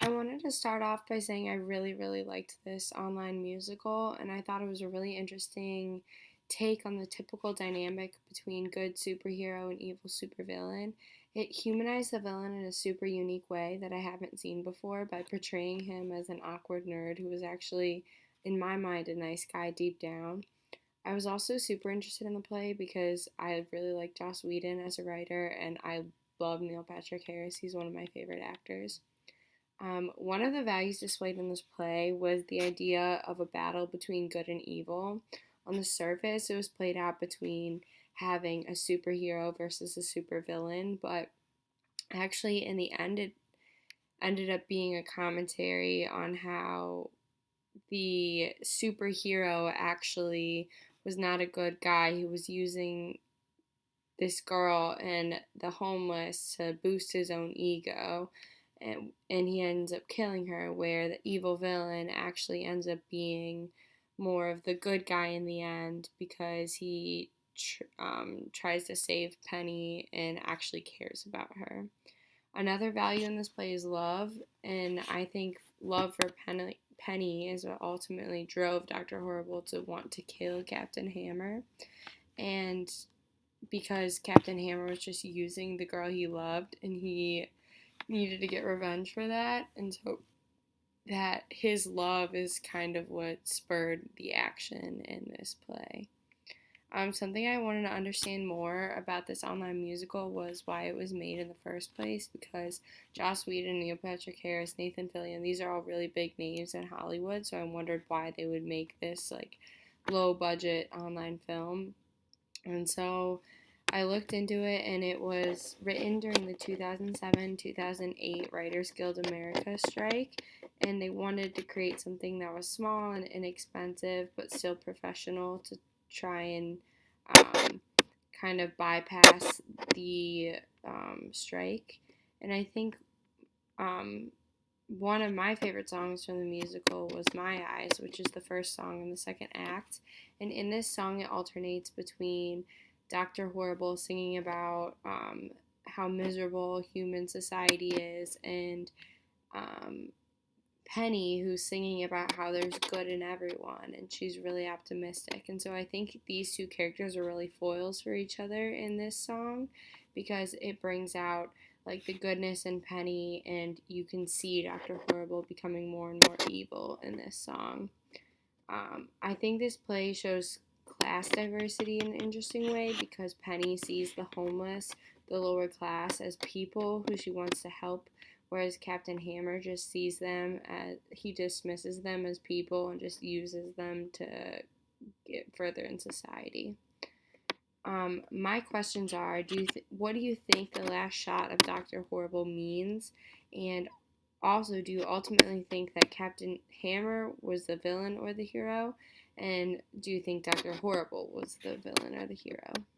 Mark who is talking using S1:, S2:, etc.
S1: I wanted to start off by saying I really, really liked this online musical, and I thought it was a really interesting take on the typical dynamic between good superhero and evil supervillain. It humanized the villain in a super unique way that I haven't seen before by portraying him as an awkward nerd who was actually, in my mind, a nice guy deep down. I was also super interested in the play because I really like Joss Whedon as a writer, and I love Neil Patrick Harris. He's one of my favorite actors. One of the values displayed in this play was the idea of a battle between good and evil. On the surface, it was played out between having a superhero versus a supervillain, but actually, in the end, it ended up being a commentary on how the superhero actually was not a good guy who was using this girl and the homeless to boost his own ego, and he ends up killing her, where the evil villain actually ends up being more of the good guy in the end because he tries to save Penny and actually cares about her. Another value in this play is love, and I think love for Penny is what ultimately drove Dr. Horrible to want to kill Captain Hammer. And because Captain Hammer was just using the girl he loved, and he needed to get revenge for that, and so that his love is kind of what spurred the action in this play. Something I wanted to understand more about this online musical was why it was made in the first place, because Joss Whedon, Neil Patrick Harris, Nathan Fillion, these are all really big names in Hollywood, so I wondered why they would make this like low budget online film. And so I looked into it, and it was written during the 2007 2008 Writers Guild America strike, and they wanted to create something that was small and inexpensive but still professional to try and um, kind of bypass the strike. And I think um, one of my favorite songs from the musical was My Eyes, which is the first song in the second act. And in this song, it alternates between Dr. Horrible singing about how miserable human society is, and um, Penny, who's singing about how there's good in everyone, and she's really optimistic. And so I think these two characters are really foils for each other in this song because it brings out like the goodness in Penny, and you can see Dr. Horrible becoming more and more evil in this song. I think this play shows class diversity in an interesting way because Penny sees the homeless, the lower class, as people who she wants to help, whereas Captain Hammer just sees them as he dismisses them as people and just uses them to get further in society. My questions are: what do you think the last shot of Doctor Horrible means, and also, do you ultimately think that Captain Hammer was the villain or the hero? And do you think Dr. Horrible was the villain or the hero?